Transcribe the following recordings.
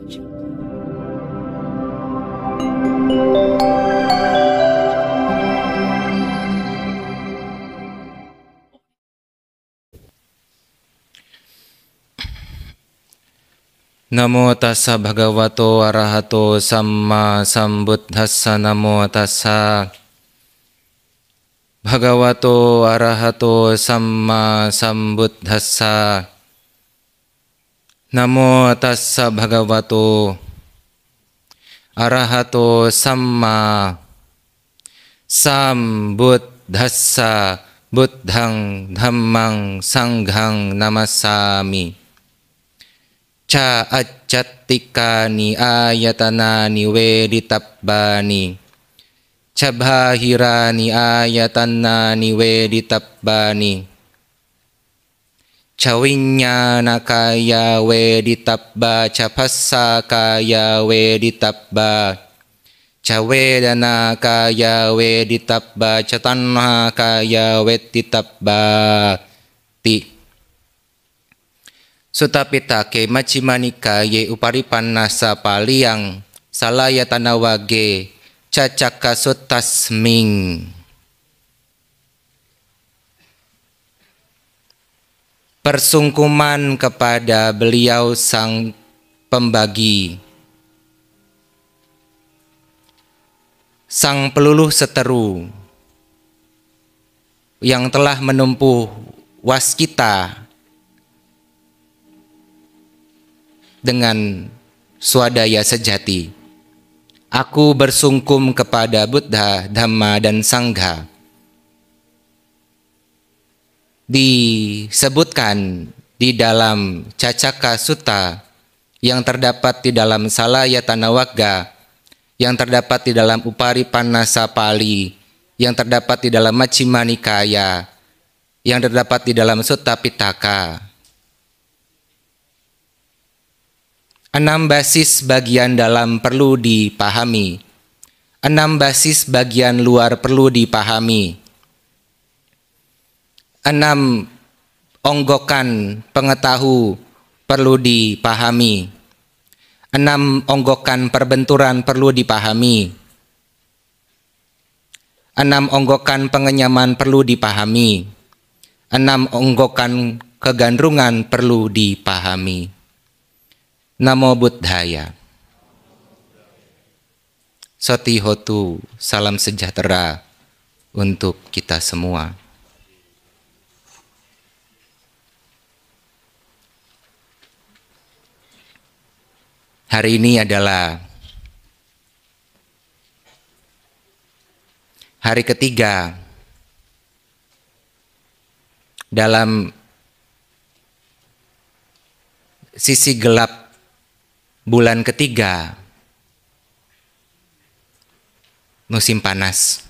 Namo tassa bhagavato arahato samma sambuddhassa. Namo tassa bhagavato arahato samma sambuddhassa. Namo tassa bhagavato arahato samma sambuddhassa. Buddhang dhammang sanghang namasami. Ca accatikani ayatanani veditabbani. Ca bahirani ayatanani veditabbani. Ca viññānakaya veditabba. Ca passakaya veditabba. Ca vedanakaya veditabba. Ca tanhakaya veditabba. Sutta Pitaka Majjhima Nikaya Uparipannasa Paliyang Salayatana Wage Cacaka Suttasming. Persungkuman kepada beliau sang pembagi, sang peluluh seteru yang telah menempuh waskita dengan swadaya sejati. Aku bersungkum kepada Buddha, Dhamma, dan Sangha. Disebutkan di dalam Cacaka Sutta yang terdapat di dalam Salayatana Wagga, yang terdapat di dalam Uparipannasa Pali, yang terdapat di dalam Majjhima Nikaya, yang terdapat di dalam Sutta Pitaka. 6 basis bagian dalam perlu dipahami, 6 basis bagian luar perlu dipahami, 6 onggokan pengetahu perlu dipahami, 6 onggokan perbenturan perlu dipahami, 6 onggokan pengenyaman perlu dipahami, 6 onggokan kegandrungan perlu dipahami. Namo Buddhaya. Sotihotu, salam sejahtera untuk kita semua. Hari ini adalah hari ketiga dalam sisi gelap bulan ketiga musim panas.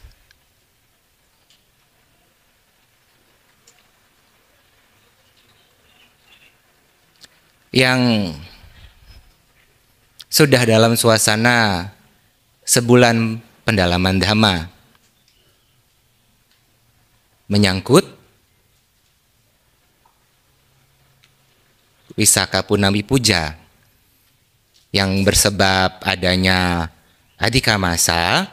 Yang sudah dalam suasana sebulan pendalaman Dhamma, menyangkut Wisaka Punami Puja yang bersebab adanya Adhika Masa,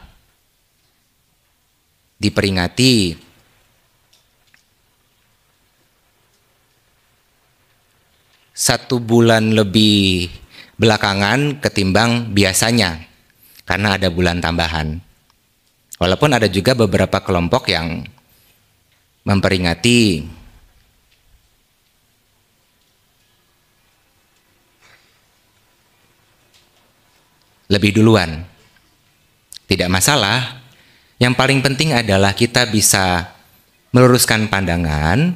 diperingati satu bulan lebih belakangan ketimbang biasanya karena ada bulan tambahan. Walaupun ada juga beberapa kelompok yang memperingati lebih duluan. Tidak masalah. Yang paling penting adalah kita bisa meluruskan pandangan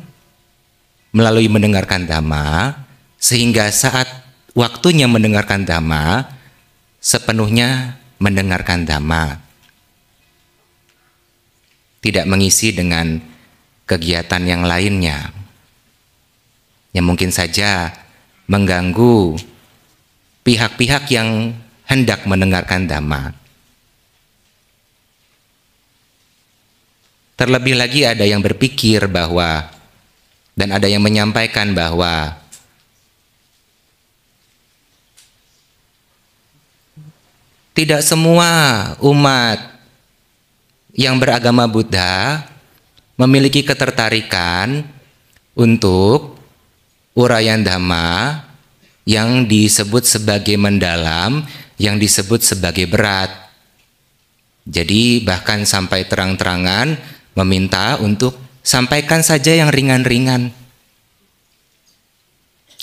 melalui mendengarkan Dhamma, sehingga saat waktunya mendengarkan Dhamma, sepenuhnya mendengarkan Dhamma. Tidak mengisi dengan kegiatan yang lainnya yang mungkin saja mengganggu pihak-pihak yang hendak mendengarkan Dhamma. Terlebih lagi ada yang berpikir bahwa, dan ada yang menyampaikan bahwa Tidak semua umat yang beragama Buddha memiliki ketertarikan untuk uraian dhamma yang disebut sebagai mendalam, yang disebut sebagai berat. Jadi bahkan sampai terang-terangan meminta untuk sampaikan saja yang ringan-ringan.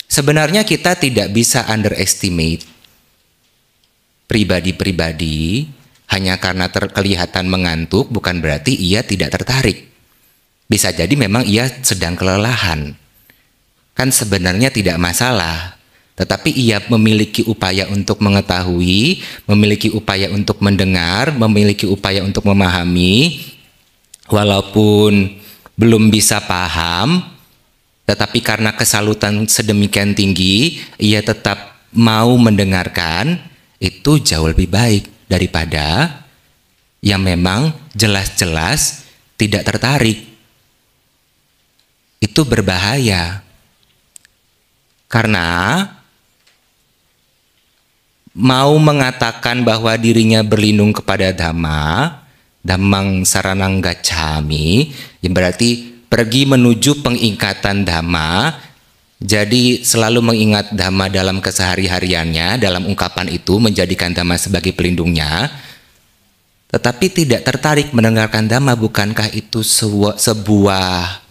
Sebenarnya kita tidak bisa underestimate pribadi-pribadi. Hanya karena kelihatan mengantuk bukan berarti ia tidak tertarik. Bisa jadi memang ia sedang kelelahan. Kan sebenarnya tidak masalah. Tetapi ia memiliki upaya untuk mengetahui, memiliki upaya untuk mendengar, memiliki upaya untuk memahami. Walaupun belum bisa paham, tetapi karena kesalutan sedemikian tinggi, ia tetap mau mendengarkan. Itu jauh lebih baik daripada yang memang jelas-jelas tidak tertarik. Itu berbahaya. Karena mau mengatakan bahwa dirinya berlindung kepada Dhamma, Dhammang saranang gacchami, yang berarti pergi menuju pengingkatan Dhamma. Jadi selalu mengingat Dhamma dalam kesehari-hariannya, dalam ungkapan itu menjadikan Dhamma sebagai pelindungnya, tetapi tidak tertarik mendengarkan Dhamma. Bukankah itu sebuah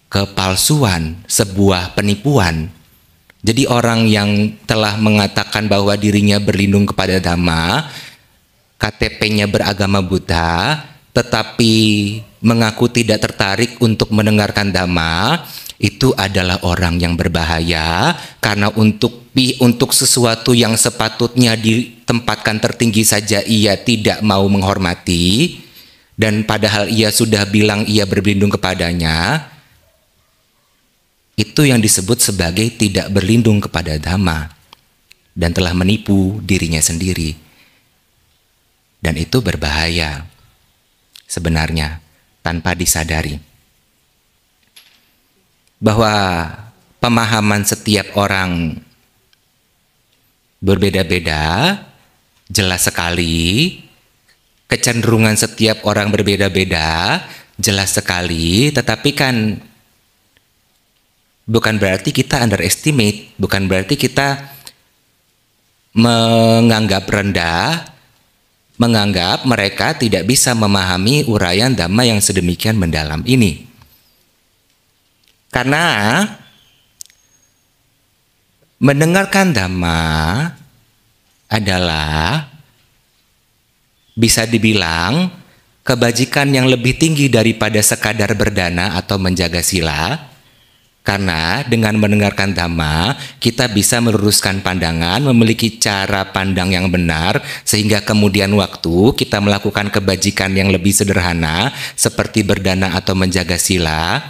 kepalsuan, sebuah penipuan? Jadi orang yang telah mengatakan bahwa dirinya berlindung kepada Dhamma, KTP-nya beragama Buddha, tetapi mengaku tidak tertarik untuk mendengarkan Dhamma, itu adalah orang yang berbahaya. Karena untuk sesuatu yang sepatutnya ditempatkan tertinggi saja ia tidak mau menghormati, dan padahal ia sudah bilang ia berlindung kepadanya. Itu yang disebut sebagai tidak berlindung kepada Dhamma dan telah menipu dirinya sendiri. Dan itu berbahaya sebenarnya tanpa disadari. Bahwa pemahaman setiap orang berbeda-beda, jelas sekali. Kecenderungan setiap orang berbeda-beda, jelas sekali. Tetapi kan bukan berarti kita underestimate, bukan berarti kita menganggap rendah, menganggap mereka tidak bisa memahami uraian Dhamma yang sedemikian mendalam ini. Karena mendengarkan Dhamma adalah bisa dibilang kebajikan yang lebih tinggi daripada sekadar berdana atau menjaga sila. Karena dengan mendengarkan Dhamma, kita bisa meluruskan pandangan, memiliki cara pandang yang benar, sehingga kemudian waktu kita melakukan kebajikan yang lebih sederhana, seperti berdana atau menjaga sila,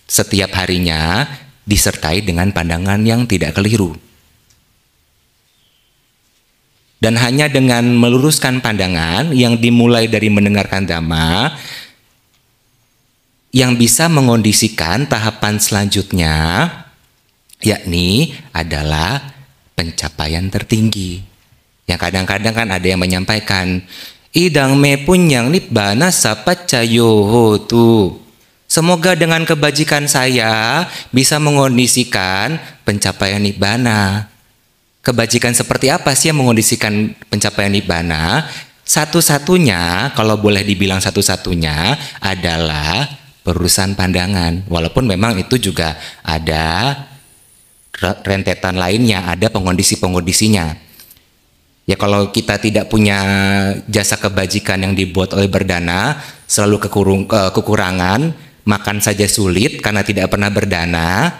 setiap harinya disertai dengan pandangan yang tidak keliru. Dan hanya dengan meluruskan pandangan yang dimulai dari mendengarkan Dhamma, yang bisa mengondisikan tahapan selanjutnya, yakni adalah pencapaian tertinggi. Yang kadang-kadang kan ada yang menyampaikan, idang me punyang nibbana sapacayo tu. Semoga dengan kebajikan saya bisa mengondisikan pencapaian nibbana. Kebajikan seperti apa sih yang mengondisikan pencapaian nibbana? Satu-satunya, kalau boleh dibilang satu-satunya, adalah perurusan pandangan. Walaupun memang itu juga ada rentetan lainnya, ada pengondisi-pengondisinya. Ya kalau kita tidak punya jasa kebajikan yang dibuat oleh berdana, selalu kekurangan, makan saja sulit karena tidak pernah berdana,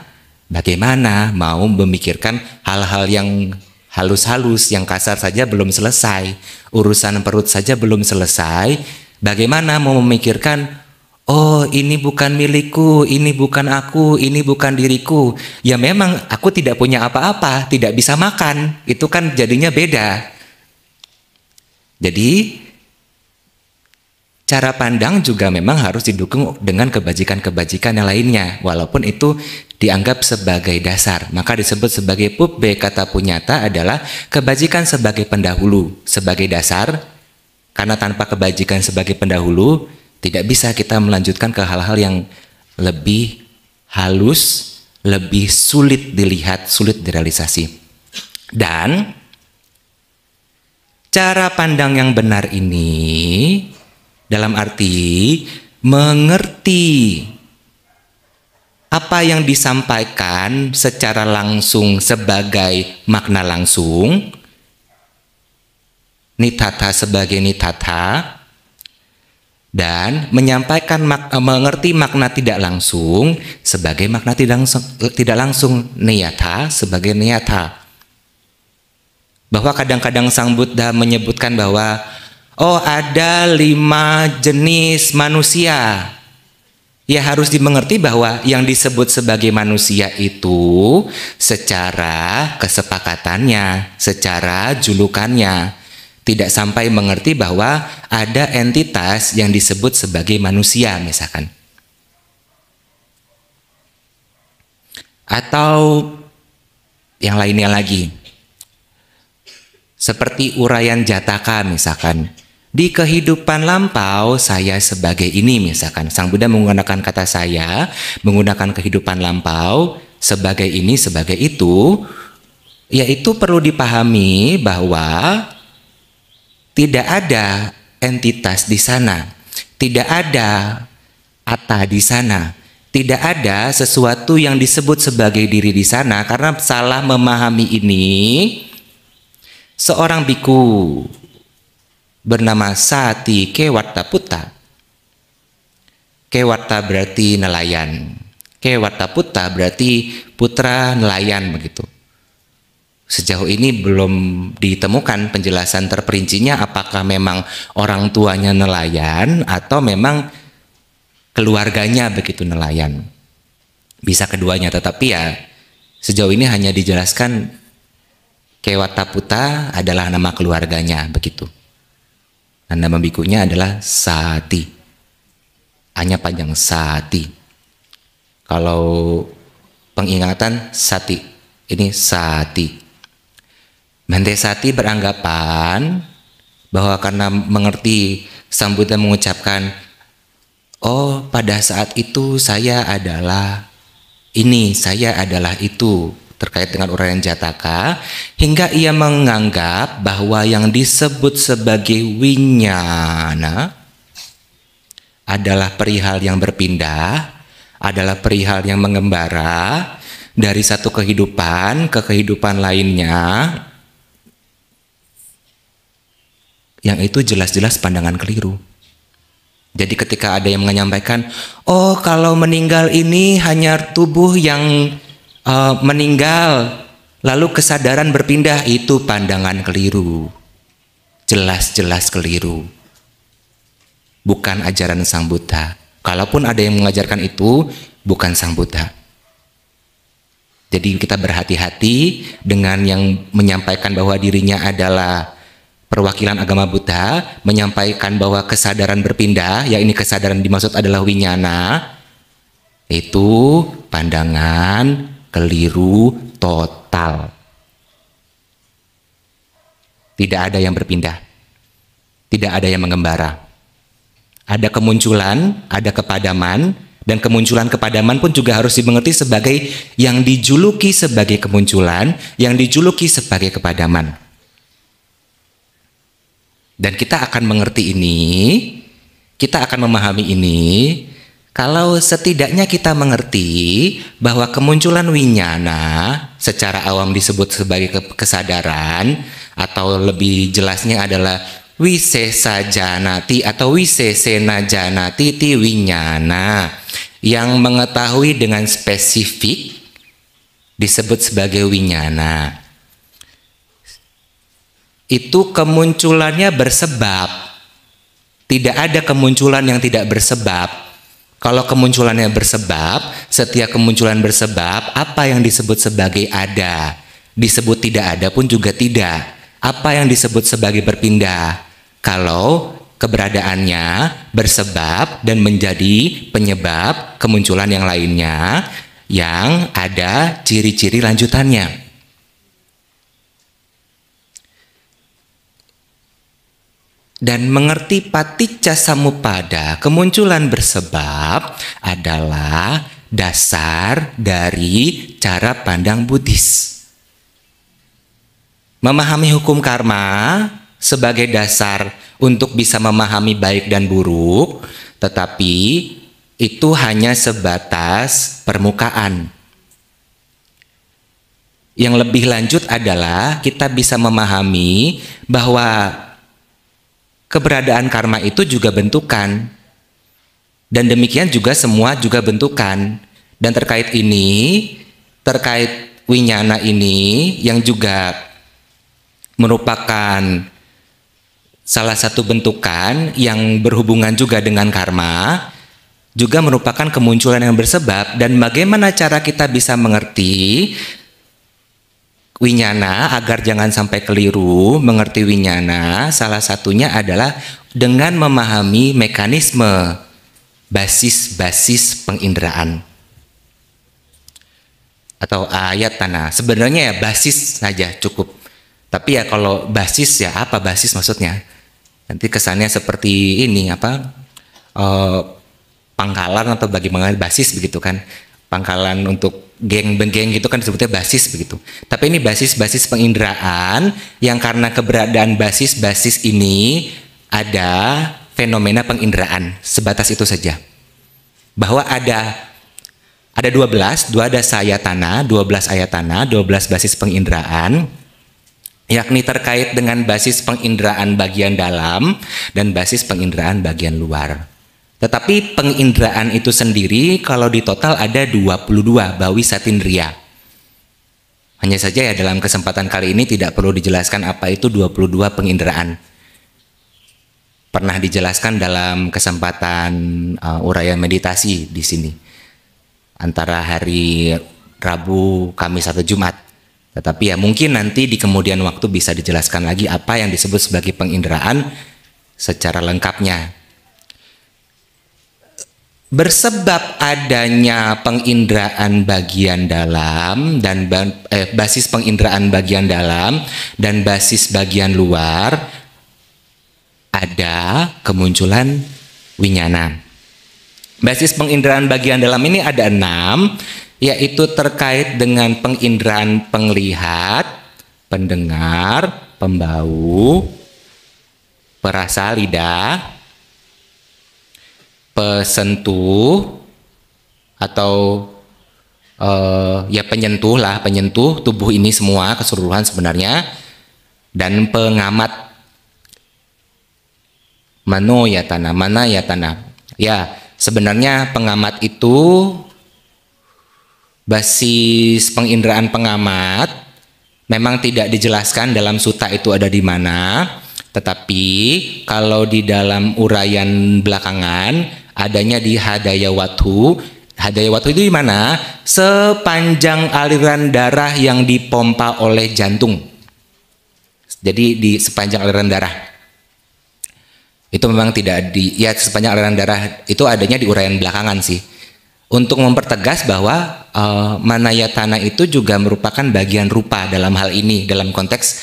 bagaimana mau memikirkan hal-hal yang halus-halus, yang kasar saja belum selesai, urusan perut saja belum selesai, bagaimana mau memikirkan, oh ini bukan milikku, ini bukan aku, ini bukan diriku. Ya memang aku tidak punya apa-apa, tidak bisa makan, itu kan jadinya beda. Jadi cara pandang juga memang harus didukung dengan kebajikan-kebajikan yang lainnya, walaupun itu dianggap sebagai dasar. Maka disebut sebagai pubbe kata punyata adalah kebajikan sebagai pendahulu, sebagai dasar. Karena tanpa kebajikan sebagai pendahulu, tidak bisa kita melanjutkan ke hal-hal yang lebih halus, lebih sulit dilihat, sulit direalisasi. Dan cara pandang yang benar ini dalam arti mengerti apa yang disampaikan secara langsung sebagai makna langsung, nitata sebagai nitata, dan menyampaikan mengerti makna tidak langsung sebagai makna tidak langsung, niyata sebagai niyata. Bahwa kadang-kadang Sang Buddha menyebutkan bahwa oh, ada 5 jenis manusia. Ya harus dimengerti bahwa yang disebut sebagai manusia itu secara kesepakatannya, secara julukannya. Tidak sampai mengerti bahwa ada entitas yang disebut sebagai manusia misalkan. Atau yang lainnya lagi. Seperti uraian Jataka misalkan. Di kehidupan lampau saya sebagai ini misalkan. Sang Buddha menggunakan kata saya, menggunakan kehidupan lampau sebagai ini, sebagai itu. Yaitu perlu dipahami bahwa tidak ada entitas di sana. Tidak ada atta di sana. Tidak ada sesuatu yang disebut sebagai diri di sana. Karena salah memahami ini, seorang biku bernama Sati Kewarta Putta. Kewarta berarti nelayan. Kewarta Putta berarti putra nelayan begitu. Sejauh ini belum ditemukan penjelasan terperincinya apakah memang orang tuanya nelayan atau memang keluarganya begitu nelayan. Bisa keduanya, tetapi ya sejauh ini hanya dijelaskan Kewarta Putta adalah nama keluarganya begitu. Dan nama bikunya adalah Sati. Hanya panjang Sati. Kalau pengingatan Sati, ini Sati. Bhante Sati beranggapan bahwa karena mengerti Sang Buddha mengucapkan, oh pada saat itu saya adalah ini, saya adalah itu, terkait dengan uraian Jataka, hingga ia menganggap bahwa yang disebut sebagai winyana adalah perihal yang berpindah, adalah perihal yang mengembara dari satu kehidupan ke kehidupan lainnya. Yang itu jelas-jelas pandangan keliru. Jadi ketika ada yang menyampaikan, oh kalau meninggal ini hanya tubuh yang meninggal, lalu kesadaran berpindah, itu pandangan keliru. Jelas-jelas keliru. Bukan ajaran Sang Buddha. Kalaupun ada yang mengajarkan itu, bukan Sang Buddha. Jadi kita berhati-hati dengan yang menyampaikan bahwa dirinya adalah perwakilan agama Buddha, menyampaikan bahwa kesadaran berpindah, ya ini kesadaran dimaksud adalah winyana, itu pandangan keliru total. Tidak ada yang berpindah, tidak ada yang mengembara. Ada kemunculan, ada kepadaman, dan kemunculan kepadaman pun juga harus dimengerti sebagai yang dijuluki sebagai kemunculan, yang dijuluki sebagai kepadaman. Dan kita akan mengerti ini, kita akan memahami ini, kalau setidaknya kita mengerti bahwa kemunculan winyana secara awam disebut sebagai kesadaran, atau lebih jelasnya adalah wisesa janati atau wisesena janati ti winyana, yang mengetahui dengan spesifik disebut sebagai winyana. Itu kemunculannya bersebab. Tidak ada kemunculan yang tidak bersebab. Kalau kemunculannya bersebab, setiap kemunculan bersebab, apa yang disebut sebagai ada, disebut tidak ada pun juga tidak. Apa yang disebut sebagai berpindah? Kalau keberadaannya bersebab dan menjadi penyebab kemunculan yang lainnya yang ada ciri-ciri lanjutannya. Dan mengerti paticca samuppada, kemunculan bersebab, adalah dasar dari cara pandang Buddhis. Memahami hukum karma sebagai dasar untuk bisa memahami baik dan buruk, tetapi itu hanya sebatas permukaan. Yang lebih lanjut adalah kita bisa memahami bahwa keberadaan karma itu juga bentukan, dan demikian juga semua juga bentukan. Dan terkait ini, terkait winyana ini yang juga merupakan salah satu bentukan yang berhubungan juga dengan karma, juga merupakan kemunculan yang bersebab. Dan bagaimana cara kita bisa mengerti winyana agar jangan sampai keliru mengerti winyana? Salah satunya adalah dengan memahami mekanisme basis-basis penginderaan atau ayatana. Sebenarnya ya basis saja cukup, tapi ya kalau basis ya apa basis maksudnya? Nanti kesannya seperti ini apa pangkalan atau bagaimana basis begitu kan? Pangkalan untuk geng-geng gitu kan disebutnya basis begitu. Tapi ini basis-basis penginderaan yang karena keberadaan basis-basis ini ada fenomena penginderaan, sebatas itu saja. Bahwa ada 12 ayatana, 12 basis penginderaan, yakni terkait dengan basis penginderaan bagian dalam dan basis penginderaan bagian luar. Tetapi penginderaan itu sendiri kalau di total ada 22 bawi satindriya. Hanya saja ya dalam kesempatan kali ini tidak perlu dijelaskan apa itu 22 penginderaan. Pernah dijelaskan dalam kesempatan uraian meditasi di sini. Antara hari Rabu, Kamis atau Jumat. Tetapi ya mungkin nanti di kemudian waktu bisa dijelaskan lagi apa yang disebut sebagai penginderaan secara lengkapnya. Bersebab adanya penginderaan bagian dalam dan basis penginderaan bagian dalam dan basis bagian luar, ada kemunculan winyana. Basis penginderaan bagian dalam ini ada 6, yaitu terkait dengan penginderaan penglihat, pendengar, pembau, perasa lidah, pesentuh atau ya penyentuh lah, penyentuh tubuh ini semua keseluruhan sebenarnya, dan pengamat manoyatana, manayatana. Ya, sebenarnya pengamat itu basis penginderaan pengamat memang tidak dijelaskan dalam sutta itu ada di mana, tetapi kalau di dalam uraian belakangan adanya di Hadayawathu. Hadayawathu itu di mana? Sepanjang aliran darah yang dipompa oleh jantung. Jadi di sepanjang aliran darah. Itu memang tidak ya sepanjang aliran darah itu adanya di uraian belakangan sih. Untuk mempertegas bahwa manayatana itu juga merupakan bagian rupa dalam hal ini, dalam konteks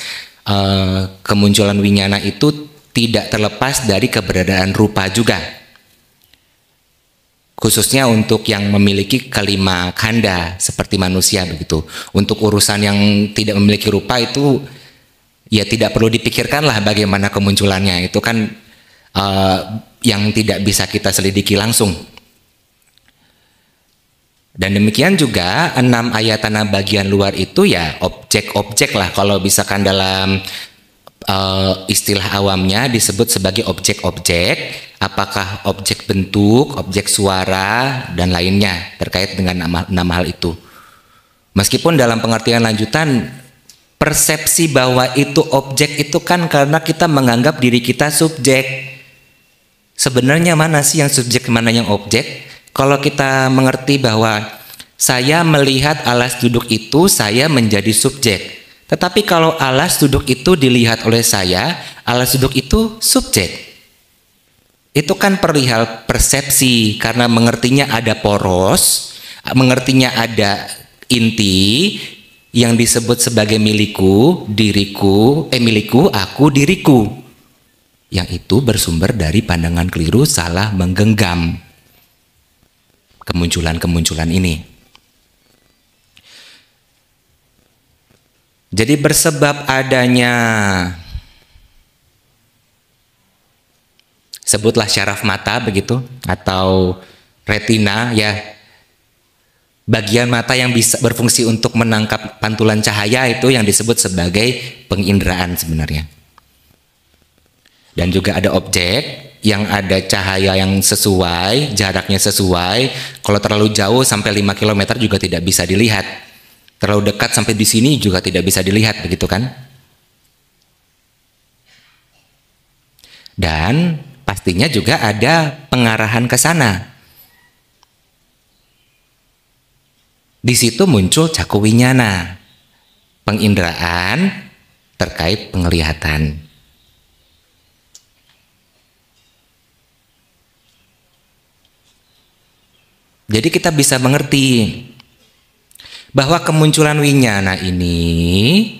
kemunculan winyana itu tidak terlepas dari keberadaan rupa juga. Khususnya untuk yang memiliki kelima kanda seperti manusia begitu. Untuk urusan yang tidak memiliki rupa itu ya tidak perlu dipikirkan lah bagaimana kemunculannya. Itu kan yang tidak bisa kita selidiki langsung. Dan demikian juga 6 ayatana bagian luar itu ya objek-objek lah, kalau misalkan dalam istilah awamnya disebut sebagai objek-objek, apakah objek bentuk, objek suara, dan lainnya terkait dengan 6 hal itu. Meskipun dalam pengertian lanjutan persepsi bahwa itu objek itu kan karena kita menganggap diri kita subjek. Sebenarnya mana sih yang subjek, mana yang objek? Kalau kita mengerti bahwa saya melihat alas duduk itu, saya menjadi subjek. Tetapi kalau alas duduk itu dilihat oleh saya, alas duduk itu subjek. Itu kan perihal persepsi, karena mengertinya ada poros, mengertinya ada inti yang disebut sebagai milikku, diriku, milikku, aku, diriku. Yang itu bersumber dari pandangan keliru, salah menggenggam kemunculan-kemunculan ini. Jadi bersebab adanya, sebutlah syaraf mata begitu, atau retina ya, bagian mata yang bisa berfungsi untuk menangkap pantulan cahaya, itu yang disebut sebagai penginderaan sebenarnya. Dan juga ada objek yang ada cahaya yang sesuai, jaraknya sesuai. Kalau terlalu jauh sampai 5 km juga tidak bisa dilihat. Terlalu dekat sampai di sini juga tidak bisa dilihat, begitu kan? Dan pastinya juga ada pengarahan ke sana. Di situ muncul caku winyana, penginderaan terkait penglihatan. Jadi kita bisa mengerti bahwa kemunculan winyana ini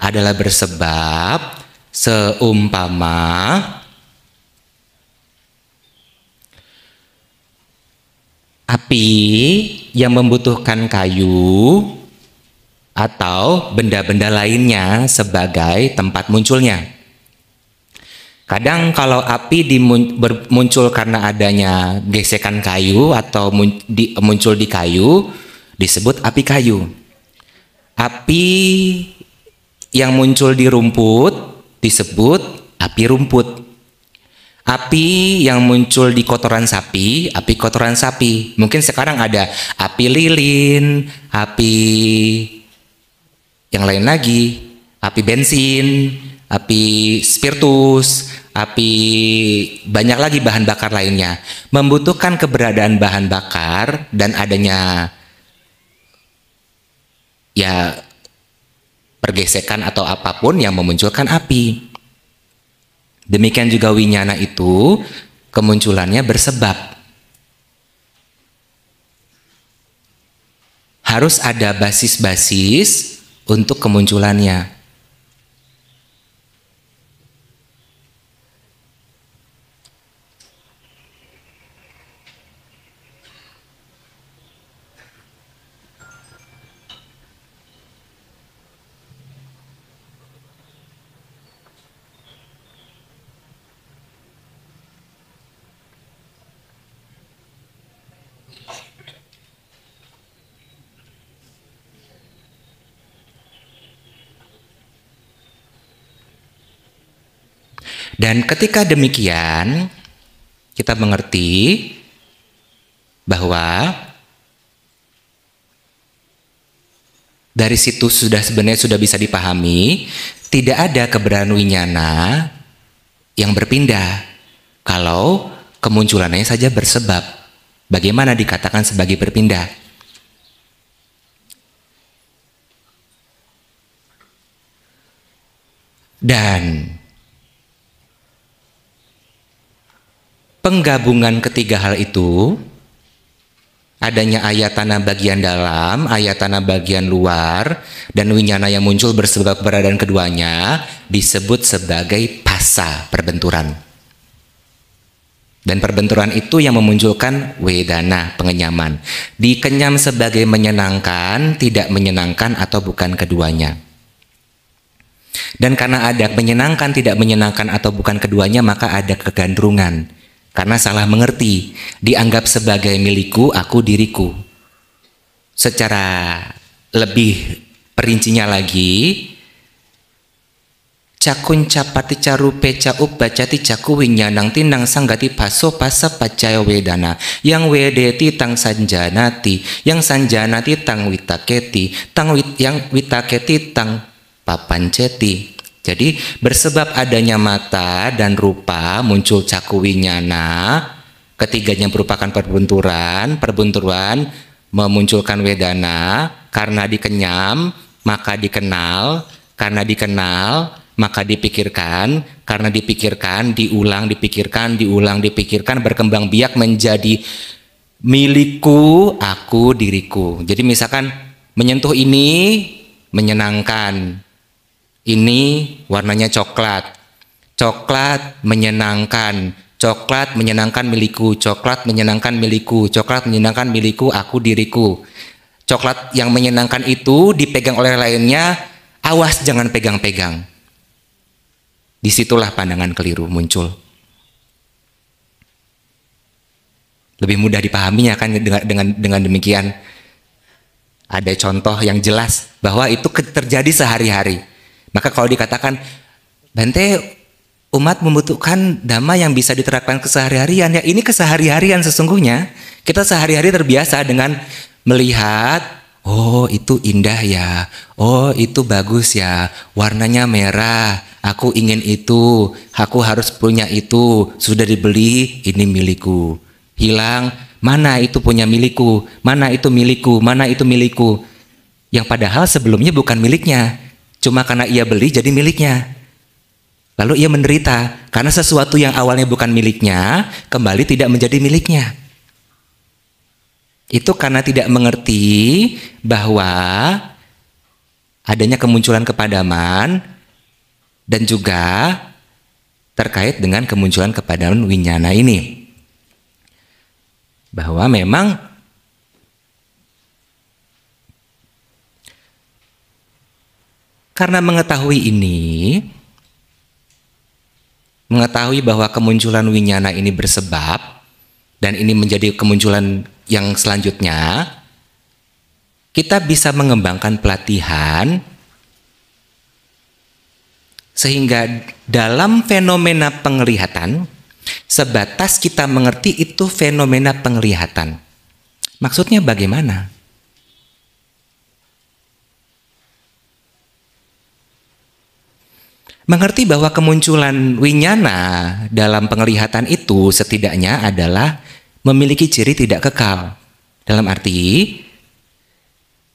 adalah bersebab seumpama api yang membutuhkan kayu atau benda-benda lainnya sebagai tempat munculnya. Kadang kalau api muncul karena adanya gesekan kayu atau muncul di kayu, disebut api kayu. Api yang muncul di rumput disebut api rumput. Api yang muncul di kotoran sapi, api kotoran sapi. Mungkin sekarang ada api lilin, api yang lain lagi, api bensin, api spiritus, api banyak lagi bahan bakar lainnya. Membutuhkan keberadaan bahan bakar dan adanya ya pergesekan atau apapun yang memunculkan api. Demikian juga winyana itu kemunculannya bersebab. Harus ada basis-basis untuk kemunculannya. Dan ketika demikian, kita mengerti bahwa dari situ sebenarnya sudah bisa dipahami, tidak ada keberadaan winyana yang berpindah kalau kemunculannya saja bersebab. Bagaimana dikatakan sebagai berpindah? Dan penggabungan ketiga hal itu, adanya ayatana bagian dalam, ayatana bagian luar, dan winyana yang muncul bersebab keberadaan keduanya, disebut sebagai phassa, perbenturan. Dan perbenturan itu yang memunculkan wedana, pengenyaman. Dikenyam sebagai menyenangkan, tidak menyenangkan, atau bukan keduanya. Dan karena ada menyenangkan, tidak menyenangkan, atau bukan keduanya, maka ada kegandrungan. Karena salah mengerti, dianggap sebagai milikku, aku, diriku. Secara lebih perincinya lagi, cakun capati carupe caup bacati caku winyanang tinang sanggati paso pasa pacaya wedana, yang wedeti tang sanjanati, yang sanjanati tang witaketi, yang witaketi tang papanceti. Jadi bersebab adanya mata dan rupa muncul caku winyana, ketiganya merupakan perbenturan memunculkan wedana. Karena dikenyam maka dikenal, karena dikenal maka dipikirkan, karena dipikirkan, dipikirkan, berkembang biak menjadi milikku, aku, diriku. Jadi misalkan menyentuh ini menyenangkan, ini warnanya coklat, coklat menyenangkan milikku, coklat menyenangkan milikku, aku, diriku. Coklat yang menyenangkan itu dipegang oleh lainnya, awas jangan pegang-pegang. Disitulah pandangan keliru muncul. Lebih mudah dipahaminya kan dengan demikian. Ada contoh yang jelas bahwa itu terjadi sehari-hari. Maka kalau dikatakan, Bante, umat membutuhkan dhamma yang bisa diterapkan kesehari-harian, ya ini kesehari-harian sesungguhnya. Kita sehari-hari terbiasa dengan melihat, oh itu indah ya, oh itu bagus ya, warnanya merah, aku ingin itu, aku harus punya itu, sudah dibeli, ini milikku. Hilang, mana itu punya milikku, mana itu milikku, mana itu milikku. Yang padahal sebelumnya bukan miliknya, cuma karena ia beli jadi miliknya. Lalu ia menderita, karena sesuatu yang awalnya bukan miliknya, kembali tidak menjadi miliknya. Itu karena tidak mengerti bahwa adanya kemunculan kepadaman dan juga terkait dengan kemunculan kepadaman winyana ini. Bahwa memang karena mengetahui ini, mengetahui bahwa kemunculan winyana ini bersebab dan ini menjadi kemunculan yang selanjutnya, kita bisa mengembangkan pelatihan sehingga dalam fenomena penglihatan, sebatas kita mengerti itu fenomena penglihatan. Maksudnya bagaimana? Mengerti bahwa kemunculan winyana dalam penglihatan itu setidaknya adalah memiliki ciri tidak kekal. Dalam arti,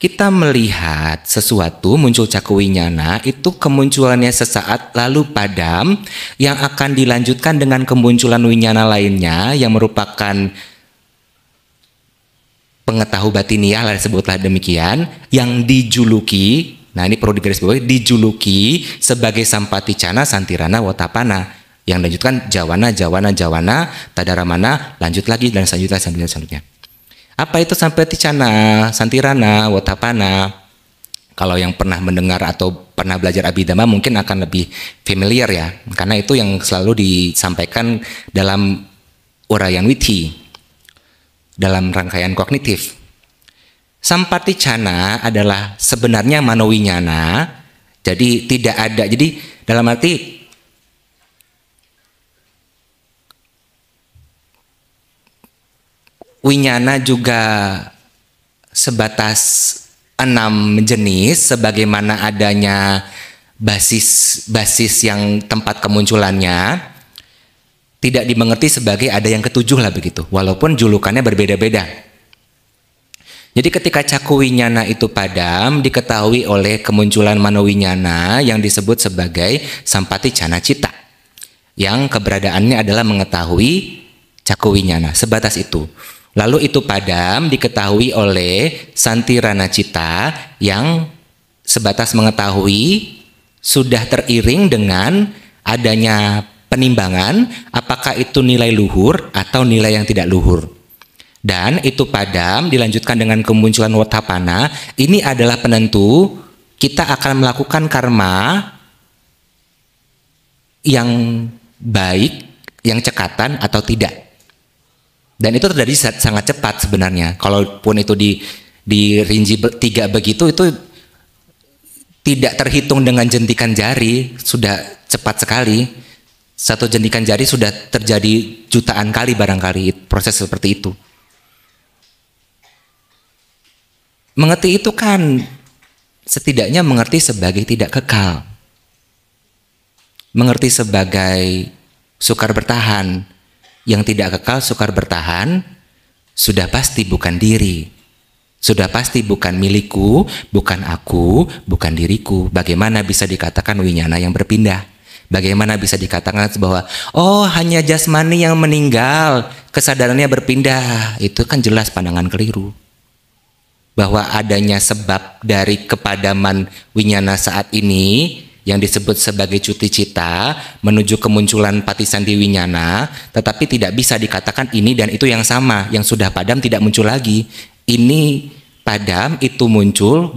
kita melihat sesuatu muncul caku winyana itu kemunculannya sesaat lalu padam, yang akan dilanjutkan dengan kemunculan winyana lainnya yang merupakan pengetahuan batiniah, lah sebutlah demikian, yang dijuluki, nah ini perlu digarisbawahi, dijuluki sebagai sampaticana, santirana, wotapana. Yang dilanjutkan jawana, tadaramana, lanjut lagi dan selanjutnya. Apa itu sampaticana, santirana, wotapana? Kalau yang pernah mendengar atau pernah belajar Abhidhamma mungkin akan lebih familiar ya, karena itu yang selalu disampaikan dalam uraian witi, dalam rangkaian kognitif. Sampaticana adalah sebenarnya manowinyana, jadi tidak ada. Jadi dalam arti winyana juga sebatas 6 jenis, sebagaimana adanya basis yang tempat kemunculannya tidak dimengerti sebagai ada yang ketujuh lah begitu, walaupun julukannya berbeda-beda. Jadi ketika caku winyana itu padam, diketahui oleh kemunculan manowinyana yang disebut sebagai sampaticana citta, yang keberadaannya adalah mengetahui caku winyana, sebatas itu. Lalu itu padam diketahui oleh santirana citta yang sebatas mengetahui, sudah teriring dengan adanya penimbangan apakah itu nilai luhur atau nilai yang tidak luhur. Dan itu padam dilanjutkan dengan kemunculan wotapana. Ini adalah penentu kita akan melakukan karma yang baik, yang cekatan atau tidak. Dan itu terjadi sangat cepat sebenarnya. Kalaupun itu dirinci 3 begitu, itu tidak terhitung dengan jentikan jari, sudah cepat sekali. Satu jentikan jari sudah terjadi jutaan kali barangkali proses seperti itu. Mengerti itu kan setidaknya mengerti sebagai tidak kekal. Mengerti sebagai sukar bertahan. Yang tidak kekal sukar bertahan sudah pasti bukan diri. Sudah pasti bukan milikku, bukan aku, bukan diriku. Bagaimana bisa dikatakan winyana yang berpindah? Bagaimana bisa dikatakan bahwa oh hanya jasmani yang meninggal, kesadarannya berpindah? Itu kan jelas pandangan keliru. Bahwa adanya sebab dari kepadaman winyana saat ini yang disebut sebagai cuti cita menuju kemunculan patisandi winyana, tetapi tidak bisa dikatakan ini dan itu yang sama, yang sudah padam tidak muncul lagi. Ini padam, itu muncul,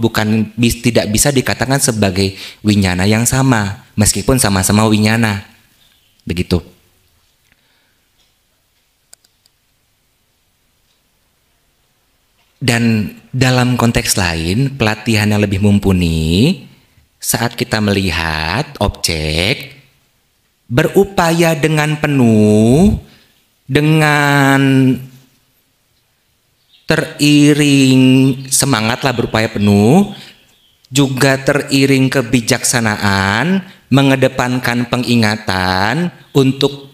tidak bisa dikatakan sebagai winyana yang sama, meskipun sama-sama winyana. Begitu. Dan dalam konteks lain, pelatihan yang lebih mumpuni, saat kita melihat objek, berupaya dengan penuh, dengan teriring semangatlah berupaya penuh, juga teriring kebijaksanaan, mengedepankan pengingatan untuk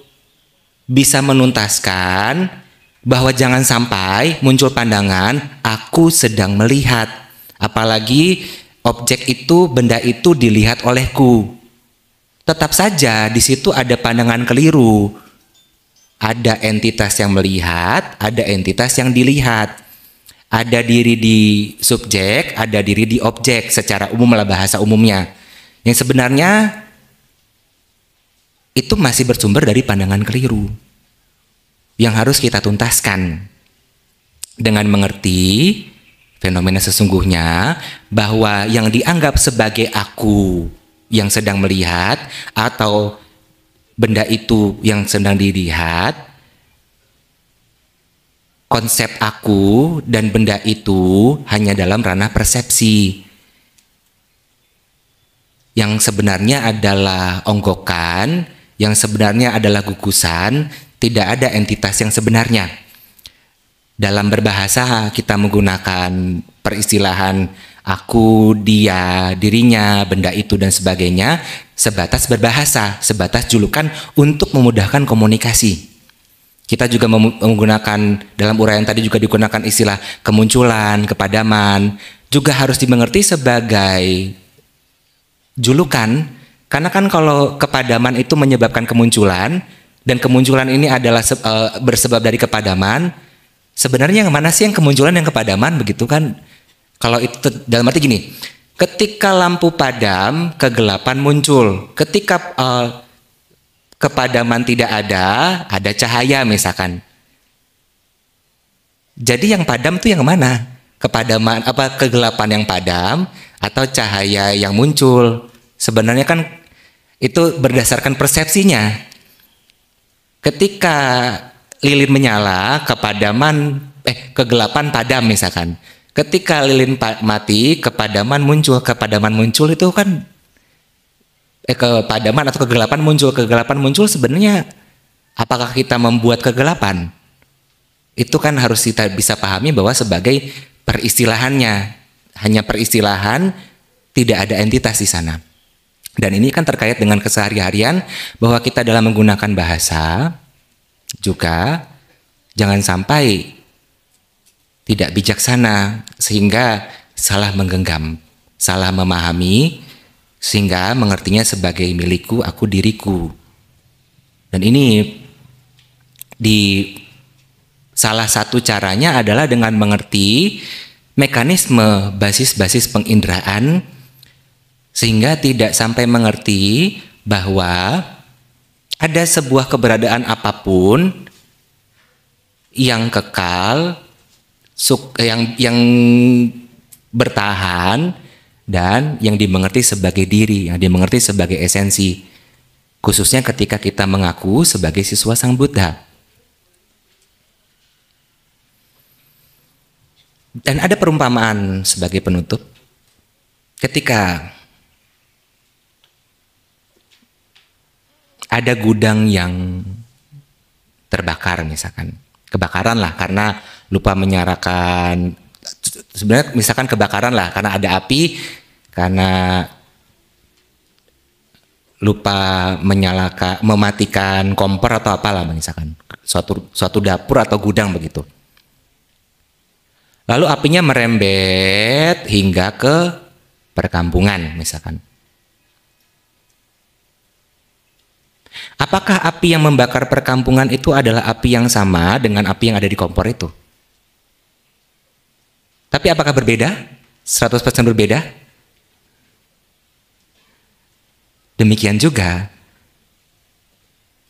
bisa menuntaskan bahwa jangan sampai muncul pandangan aku sedang melihat, apalagi objek itu, benda itu dilihat olehku. Tetap saja di situ ada pandangan keliru. Ada entitas yang melihat, ada entitas yang dilihat. Ada diri di subjek, ada diri di objek, secara umum lah bahasa umumnya. Yang sebenarnya itu masih bersumber dari pandangan keliru yang harus kita tuntaskan dengan mengerti fenomena sesungguhnya, bahwa yang dianggap sebagai aku yang sedang melihat atau benda itu yang sedang dilihat, konsep aku dan benda itu hanya dalam ranah persepsi yang sebenarnya adalah onggokan, yang sebenarnya adalah gugusan. Tidak ada entitas yang sebenarnya. Dalam berbahasa kita menggunakan peristilahan aku, dia, dirinya, benda itu dan sebagainya sebatas berbahasa, sebatas julukan untuk memudahkan komunikasi. Kita juga menggunakan dalam uraian tadi juga digunakan istilah kemunculan, kepadaman, juga harus dimengerti sebagai julukan, karena kan kalau kepadaman itu menyebabkan kemunculan dan kemunculan ini adalah bersebab dari kepadaman, sebenarnya yang mana sih yang kemunculan yang kepadaman, begitu kan? Kalau itu dalam arti gini, ketika lampu padam, kegelapan muncul. Ketika kepadaman tidak ada cahaya misalkan. Jadi yang padam tuh yang mana? Kepadaman apa kegelapan yang padam atau cahaya yang muncul? Sebenarnya kan itu berdasarkan persepsinya. Ketika lilin menyala, kegelapan padam misalkan. Ketika lilin mati, kepadaman muncul. Kepadaman muncul itu kan kepadaman atau kegelapan muncul. Kegelapan muncul sebenarnya apakah kita membuat kegelapan? Itu kan harus kita bisa pahami bahwa sebagai peristilahannya, hanya peristilahan, tidak ada entitas di sana. Dan ini kan terkait dengan kesehari-harian, bahwa kita dalam menggunakan bahasa juga jangan sampai tidak bijaksana sehingga salah menggenggam, salah memahami sehingga mengertinya sebagai milikku, aku, diriku. Dan ini salah satu caranya adalah dengan mengerti mekanisme basis-basis penginderaan, sehingga tidak sampai mengerti bahwa ada sebuah keberadaan apapun yang kekal, yang bertahan, dan yang dimengerti sebagai diri, yang dimengerti sebagai esensi, khususnya ketika kita mengaku sebagai siswa Sang Buddha. Dan ada perumpamaan sebagai penutup, ketika ada gudang yang terbakar misalkan, kebakaran lah karena lupa menyalakan, sebenarnya misalkan kebakaran lah karena ada api, karena lupa mematikan kompor atau apalah misalkan, suatu dapur atau gudang begitu. Lalu apinya merembet hingga ke perkampungan misalkan. Apakah api yang membakar perkampungan itu adalah api yang sama dengan api yang ada di kompor itu? Tapi apakah berbeda? 100% berbeda? Demikian juga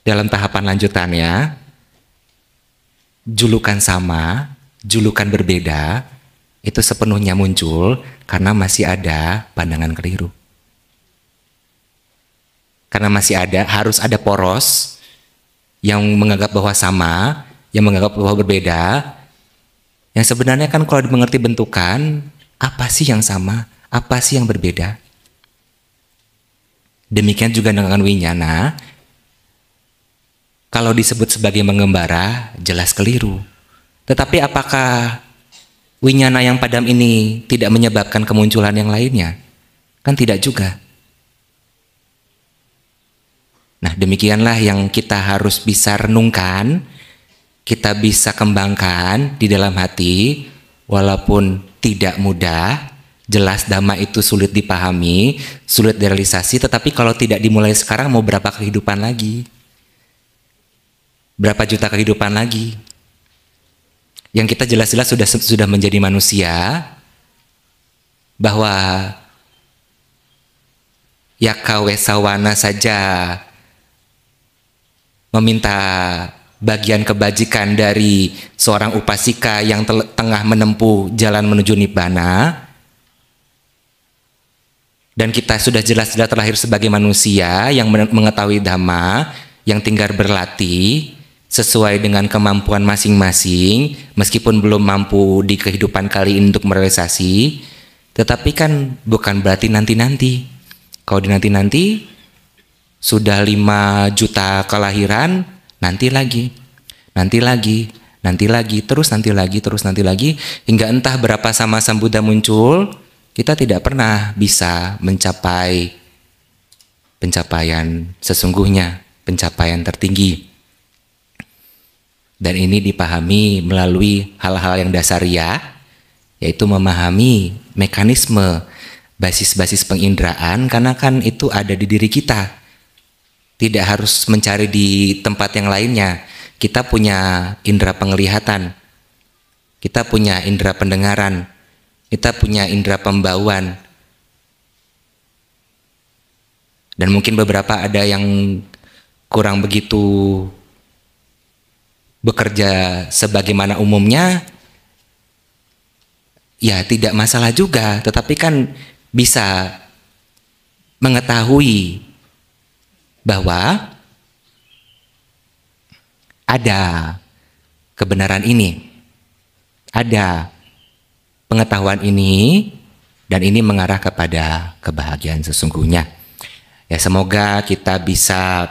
dalam tahapan lanjutannya, julukan sama, julukan berbeda, itu sepenuhnya muncul karena masih ada pandangan keliru. Karena masih ada, harus ada poros yang menganggap bahwa sama, yang menganggap bahwa berbeda. Yang sebenarnya kan kalau dimengerti bentukan, apa sih yang sama, apa sih yang berbeda? Demikian juga dengan winyana, kalau disebut sebagai mengembara, jelas keliru. Tetapi apakah winyana yang padam ini tidak menyebabkan kemunculan yang lainnya? Kan tidak juga. Nah, demikianlah yang kita harus bisa renungkan, kita bisa kembangkan di dalam hati, walaupun tidak mudah, jelas dhamma itu sulit dipahami, sulit direalisasi, tetapi kalau tidak dimulai sekarang mau berapa kehidupan lagi? Berapa juta kehidupan lagi? Yang kita jelas-jelas sudah menjadi manusia, bahwa yaka wesawana saja meminta bagian kebajikan dari seorang upasika yang tengah menempuh jalan menuju nibbana, dan kita sudah jelas-jelas terlahir sebagai manusia yang mengetahui dhamma, yang tinggal berlatih sesuai dengan kemampuan masing-masing, meskipun belum mampu di kehidupan kali ini untuk merealisasi, tetapi kan bukan berarti nanti-nanti. Kalau di nanti-nanti sudah 5 juta kelahiran, nanti lagi, terus nanti lagi, hingga entah berapa sama Sang Buddha muncul, kita tidak pernah bisa mencapai pencapaian sesungguhnya, pencapaian tertinggi. Dan ini dipahami melalui hal-hal yang dasariah, yaitu memahami mekanisme basis-basis penginderaan, karena kan itu ada di diri kita. Tidak harus mencari di tempat yang lainnya. Kita punya indera penglihatan, kita punya indera pendengaran, kita punya indera pembauan. Dan mungkin beberapa ada yang kurang begitu bekerja sebagaimana umumnya, ya tidak masalah juga, tetapi kan bisa mengetahui bahwa ada kebenaran ini, ada pengetahuan ini, dan ini mengarah kepada kebahagiaan sesungguhnya. Ya, semoga kita bisa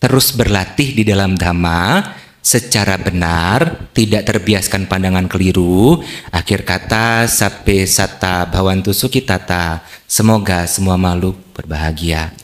terus berlatih di dalam dhamma secara benar, tidak terbiaskan pandangan keliru. Akhir kata, sappe satta bhavantu sukhitata. Semoga semua makhluk berbahagia.